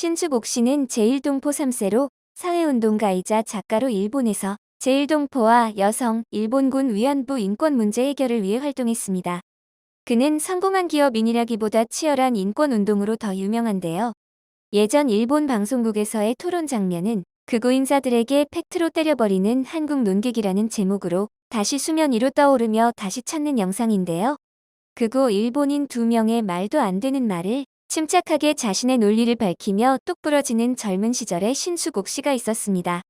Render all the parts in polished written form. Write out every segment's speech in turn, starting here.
신수복 씨는 제1동포 3세로 사회운동가이자 작가로 일본에서 제1동포와 여성, 일본군 위안부 인권 문제 해결을 위해 활동했습니다. 그는 성공한 기업인이라기보다 치열한 인권운동으로 더 유명한데요. 예전 일본 방송국에서의 토론 장면은 극우 인사들에게 팩트로 때려버리는 한국 논객이라는 제목으로 다시 수면 위로 떠오르며 다시 찾는 영상인데요. 극우 일본인 2명의 말도 안 되는 말을 침착하게 자신의 논리를 밝히며 똑부러지는 젊은 시절의 신수곡 씨가 있었습니다.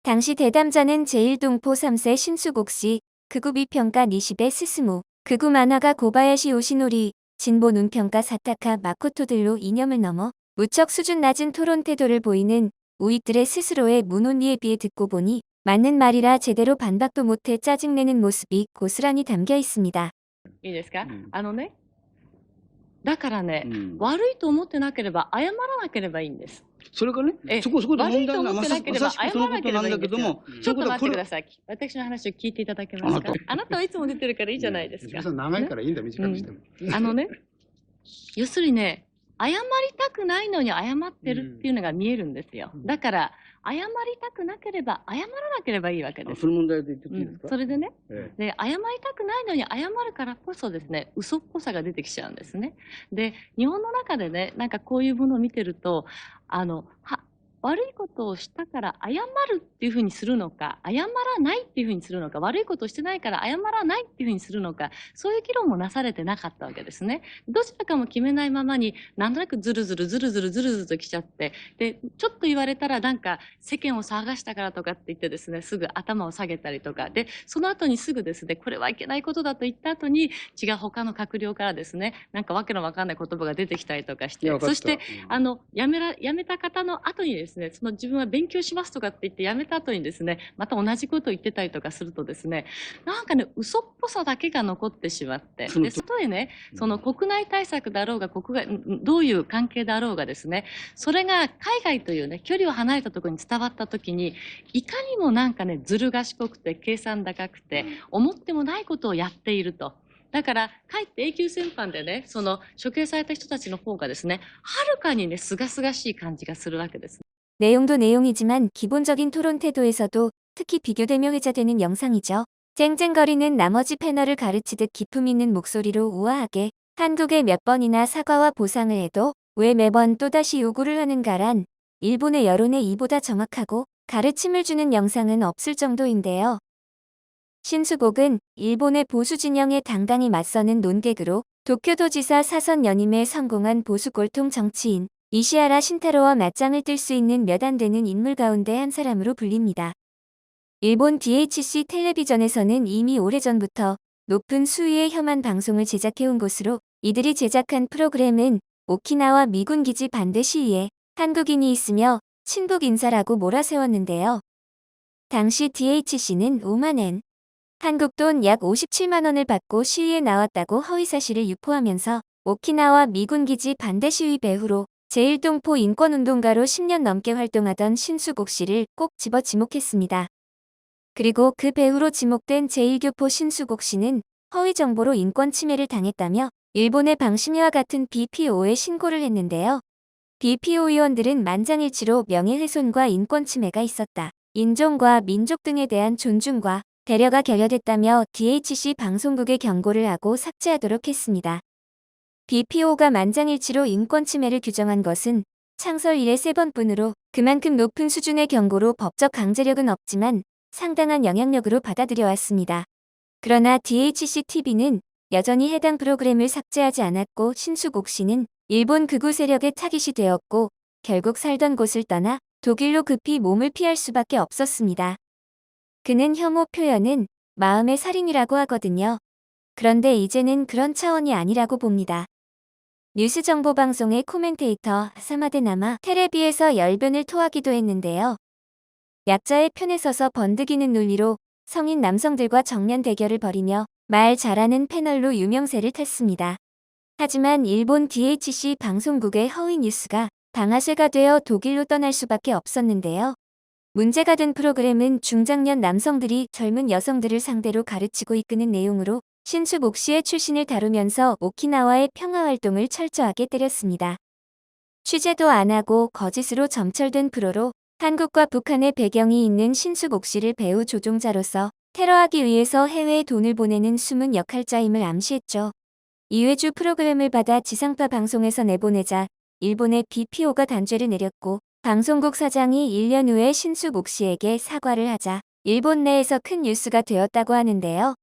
당시 대담자는 제1동포 3세 신수곡 씨, 극우 비평가 니시베 스스무, 극우 만화가 고바야시 요시노리, 진보 눈평가 사타카 마코토 들로 이념을 넘어 무척 수준 낮은 토론 태도를 보이는 우익들의 스스로의 무논리에 비해 듣고 보니 맞는 말이라 제대로 반박도 못해 짜증내는 모습이 고스란히 담겨 있습니다. いいですか、うんね、だからね、うん、悪いと思ってなければ謝らなければいいんです。それがね、そこで問題がまさしくそのことなんだけども、ちょっと待ってください。私の話を聞いていただけますか。あなたはいつも出てるからいいじゃないですか。長いからいいんだ、短くしても。要するにね、謝りたくないのに謝ってるっていうのが見えるんですよ。だから、謝りたくなければ謝らなければいいわけです。その問題で言っていいですか。それでね、で、謝りたくないのに謝るからこそですね、嘘っぽさが出てきちゃうんですね。で、日本の中でね、なんかこういうものを見てると、悪いことをしたから謝るっていうふうにするのか、謝らないっていうふうにするのか、悪いことをしてないから謝らないっていうふうにするのか、そういう議論もなされてなかったわけですね。どちらかも決めないままに、なんとなくずるずると来ちゃって、で、ちょっと言われたらなんか世間を騒がしたからとかって言ってですね、すぐ頭を下げたりとか、で、その後にすぐですね、これはいけないことだと言った後に、違う他の閣僚からですね、なんかわけのわかんない言葉が出てきたりとかして、そして、辞めた方の後にですね、その自分は勉強しますとかって言って辞めた後にですね、また同じことを言ってたりとかするとですね、なんかね、嘘っぽさだけが残ってしまって、で、たとえね、その国内対策だろうが、国外、どういう関係だろうがですね、それが海外というね、距離を離れたところに伝わった時に、いかにもなんかね、ずる賢くて、計算高くて、思ってもないことをやっていると。だから、かえって永久戦犯でね、その処刑された人たちの方がですね、はるかにね、すがすがしい感じがするわけです。 내용도 내용이지만 기본적인 토론 태도에서도 특히 비교되며 회자되는 영상이죠. 쨍쨍거리는 나머지 패널을 가르치듯 기품 있는 목소리로 우아하게 한국에 몇 번이나 사과와 보상을 해도 왜 매번 또다시 요구를 하는가란 일본의 여론에 이보다 정확하고 가르침을 주는 영상은 없을 정도인데요. 신수복은 일본의 보수 진영에 당당히 맞서는 논객으로 도쿄도지사 사선 연임에 성공한 보수 꼴통 정치인 이시하라 신타로와 맞짱을 뜰 수 있는 몇 안 되는 인물 가운데 한 사람으로 불립니다. 일본 DHC 텔레비전에서는 이미 오래전부터 높은 수위의 혐한 방송을 제작해온 곳으로 이들이 제작한 프로그램은 오키나와 미군 기지 반대 시위에 한국인이 있으며 친북 인사라고 몰아세웠는데요. 당시 DHC는 5만엔, 한국 돈 약 57만 원을 받고 시위에 나왔다고 허위사실을 유포하면서 오키나와 미군 기지 반대 시위 배후로 제1동포 인권운동가로 10년 넘게 활동하던 신수곡 씨를 꼭 집어 지목했습니다. 그리고 그 배후로 지목된 제1교포 신수곡 씨는 허위 정보로 인권 침해를 당했다며 일본의 방심위와 같은 BPO에 신고를 했는데요. BPO 의원들은 만장일치로 명예훼손과 인권 침해가 있었다, 인종과 민족 등에 대한 존중과 배려가 결여됐다며 DHC 방송국에 경고를 하고 삭제하도록 했습니다. BPO가 만장일치로 인권 침해를 규정한 것은 창설 이래 3번뿐으로 그만큼 높은 수준의 경고로 법적 강제력은 없지만 상당한 영향력으로 받아들여 왔습니다. 그러나 DHC-TV는 여전히 해당 프로그램을 삭제하지 않았고 신수곡 씨는 일본 극우 세력의 타깃이 되었고 결국 살던 곳을 떠나 독일로 급히 몸을 피할 수밖에 없었습니다. 그는 혐오 표현은 마음의 살인이라고 하거든요. 그런데 이제는 그런 차원이 아니라고 봅니다. 뉴스 정보 방송의 코멘테이터 사마데 나마 테레비에서 열변을 토하기도 했는데요. 약자의 편에 서서 번득이는 논리로 성인 남성들과 정면 대결을 벌이며 말 잘하는 패널로 유명세를 탔습니다. 하지만 일본 DHC 방송국의 허위 뉴스가 방아쇠가 되어 독일로 떠날 수밖에 없었는데요. 문제가 된 프로그램은 중장년 남성들이 젊은 여성들을 상대로 가르치고 이끄는 내용으로 신수복 씨의 출신을 다루면서 오키나와의 평화활동을 철저하게 때렸습니다. 취재도 안 하고 거짓으로 점철된 프로로 한국과 북한의 배경이 있는 신숙옥 씨를 배우 조종자로서 테러하기 위해서 해외에 돈을 보내는 숨은 역할자임을 암시했죠. 이회주 프로그램을 받아 지상파 방송에서 내보내자 일본의 BPO가 단죄를 내렸고 방송국 사장이 1년 후에 신숙옥 씨에게 사과를 하자 일본 내에서 큰 뉴스가 되었다고 하는데요.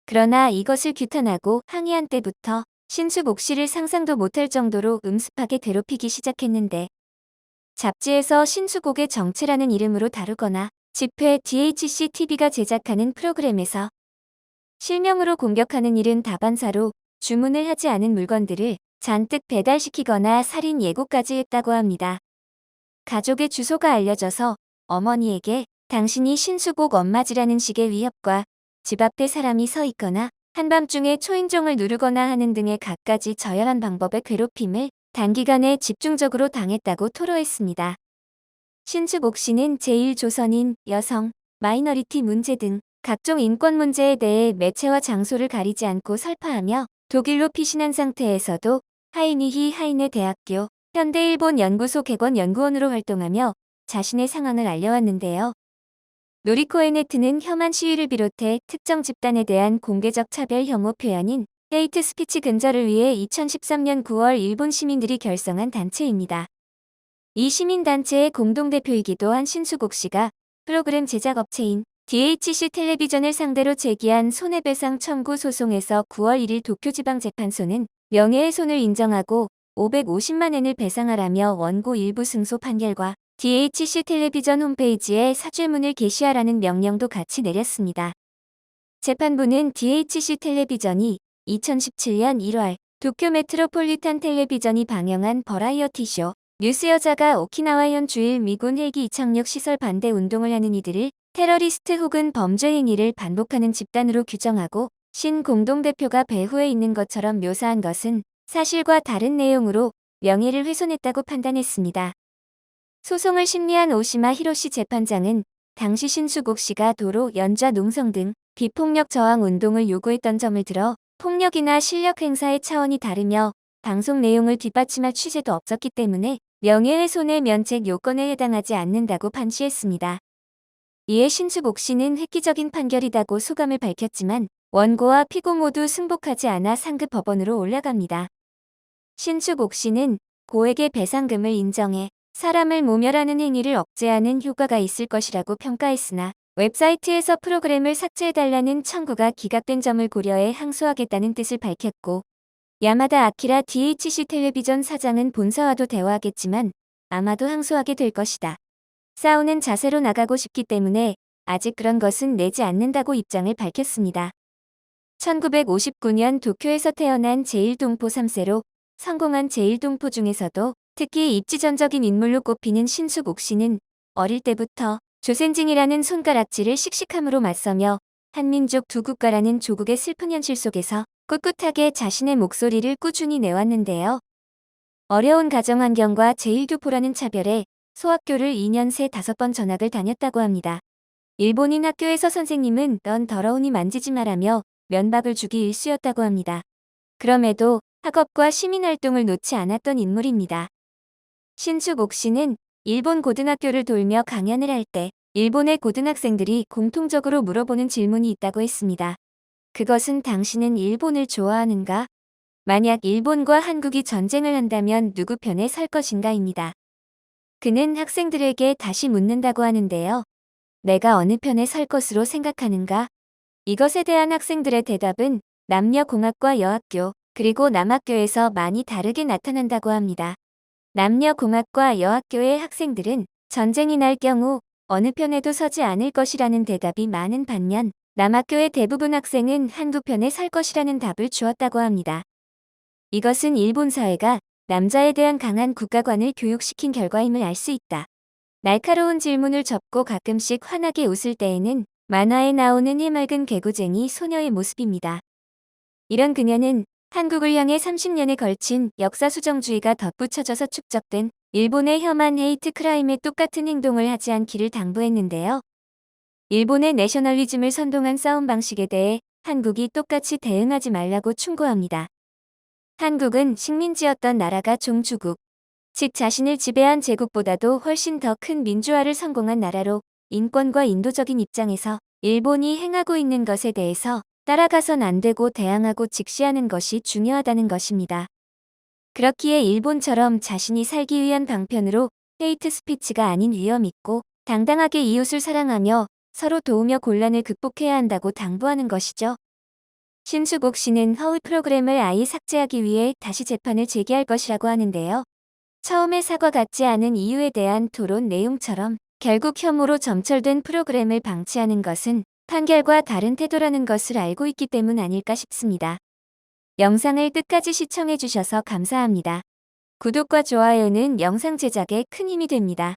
그러나 이것을 규탄하고 항의한 때부터 신숙옥 씨를 상상도 못할 정도로 음습하게 괴롭히기 시작했는데 잡지에서 신숙옥의 정체라는 이름으로 다루거나 집회 DHC-TV가 제작하는 프로그램에서 실명으로 공격하는 일은 다반사로 주문을 하지 않은 물건들을 잔뜩 배달시키거나 살인 예고까지 했다고 합니다. 가족의 주소가 알려져서 어머니에게 당신이 신숙옥 엄마지라는 식의 위협과 집 앞에 사람이 서 있거나 한밤중에 초인종을 누르거나 하는 등의 갖가지 저열한 방법의 괴롭힘을 단기간에 집중적으로 당했다고 토로했습니다. 신숙옥 씨는 제1조선인, 여성, 마이너리티 문제 등 각종 인권 문제에 대해 매체와 장소를 가리지 않고 설파하며 독일로 피신한 상태에서도 하이니히 하이네 대학교 현대일본 연구소 개관 연구원으로 활동하며 자신의 상황을 알려왔는데요. 노리코에네트는 혐한 시위를 비롯해 특정 집단에 대한 공개적 차별 혐오 표현인 헤이트 스피치 근절을 위해 2013년 9월 일본 시민들이 결성한 단체입니다. 이 시민단체의 공동대표이기도 한 신숙옥 씨가 프로그램 제작업체인 DHC 텔레비전을 상대로 제기한 손해배상 청구 소송에서 9월 1일 도쿄지방재판소는 명예훼손을 인정하고 550만 엔을 배상하라며 원고 일부 승소 판결과 DHC 텔레비전 홈페이지에 사죄문을 게시하라는 명령도 같이 내렸습니다. 재판부는 DHC 텔레비전이 2017년 1월 도쿄 메트로폴리탄 텔레비전이 방영한 버라이어티쇼 뉴스 여자가 오키나와현 주일 미군 헬기 이착륙 시설 반대 운동을 하는 이들을 테러리스트 혹은 범죄 행위를 반복하는 집단으로 규정하고 신 공동대표가 배후에 있는 것처럼 묘사한 것은 사실과 다른 내용으로 명예를 훼손했다고 판단했습니다. 소송을 심리한 오시마 히로시 재판장은 당시 신숙옥 씨가 도로, 연좌, 농성 등 비폭력 저항 운동을 요구했던 점을 들어 폭력이나 실력 행사의 차원이 다르며 방송 내용을 뒷받침할 취재도 없었기 때문에 명예훼손의 면책 요건에 해당하지 않는다고 판시했습니다. 이에 신숙옥 씨는 획기적인 판결이다고 소감을 밝혔지만 원고와 피고 모두 승복하지 않아 상급 법원으로 올라갑니다. 신숙옥 씨는 고액의 배상금을 인정해 사람을 모멸하는 행위를 억제하는 효과가 있을 것이라고 평가했으나 웹사이트에서 프로그램을 삭제해달라는 청구가 기각된 점을 고려해 항소하겠다는 뜻을 밝혔고 야마다 아키라 DHC 텔레비전 사장은 본사와도 대화하겠지만 아마도 항소하게 될 것이다. 싸우는 자세로 나가고 싶기 때문에 아직 그런 것은 내지 않는다고 입장을 밝혔습니다. 1959년 도쿄에서 태어난 제1동포 3세로 성공한 제1동포 중에서도 특히 입지전적인 인물로 꼽히는 신숙옥 씨는 어릴 때부터 조센징이라는 손가락질을 씩씩함으로 맞서며 한민족 두 국가라는 조국의 슬픈 현실 속에서 꿋꿋하게 자신의 목소리를 꾸준히 내왔는데요. 어려운 가정 환경과 제1교포라는 차별에 소학교를 2년 새 5번 전학을 다녔다고 합니다. 일본인 학교에서 선생님은 넌 더러우니 만지지 마라며 면박을 주기 일쑤였다고 합니다. 그럼에도 학업과 시민활동을 놓지 않았던 인물입니다. 신숙옥 씨는 일본 고등학교를 돌며 강연을 할 때 일본의 고등학생들이 공통적으로 물어보는 질문이 있다고 했습니다. 그것은 당신은 일본을 좋아하는가? 만약 일본과 한국이 전쟁을 한다면 누구 편에 설 것인가입니다. 그는 학생들에게 다시 묻는다고 하는데요. 내가 어느 편에 설 것으로 생각하는가? 이것에 대한 학생들의 대답은 남녀공학과 여학교, 그리고 남학교에서 많이 다르게 나타난다고 합니다. 남녀공학과 여학교의 학생들은 전쟁이 날 경우 어느 편에도 서지 않을 것이라는 대답이 많은 반면 남학교의 대부분 학생은 한국 편에 설 것이라는 답을 주었다고 합니다. 이것은 일본 사회가 남자에 대한 강한 국가관을 교육시킨 결과임을 알 수 있다. 날카로운 질문을 접고 가끔씩 환하게 웃을 때에는 만화에 나오는 해맑은 개구쟁이 소녀의 모습입니다. 이런 그녀는 한국을 향해 30년에 걸친 역사 수정주의가 덧붙여져서 축적된 일본의 혐한 헤이트 크라임에 똑같은 행동을 하지 않기를 당부했는데요. 일본의 내셔널리즘을 선동한 싸움 방식에 대해 한국이 똑같이 대응하지 말라고 충고합니다. 한국은 식민지였던 나라가 종주국, 즉 자신을 지배한 제국보다도 훨씬 더 큰 민주화를 성공한 나라로 인권과 인도적인 입장에서 일본이 행하고 있는 것에 대해서 따라가선 안 되고 대항하고 직시하는 것이 중요하다는 것입니다. 그렇기에 일본처럼 자신이 살기 위한 방편으로 헤이트 스피치가 아닌 위험 있고 당당하게 이웃을 사랑하며 서로 도우며 곤란을 극복해야 한다고 당부하는 것이죠. 신수복 씨는 허위 프로그램을 아예 삭제하기 위해 다시 재판을 제기할 것이라고 하는데요. 처음에 사과 같지 않은 이유에 대한 토론 내용처럼 결국 혐오로 점철된 프로그램을 방치하는 것은 판결과 다른 태도라는 것을 알고 있기 때문 아닐까 싶습니다. 영상을 끝까지 시청해주셔서 감사합니다. 구독과 좋아요는 영상 제작에 큰 힘이 됩니다.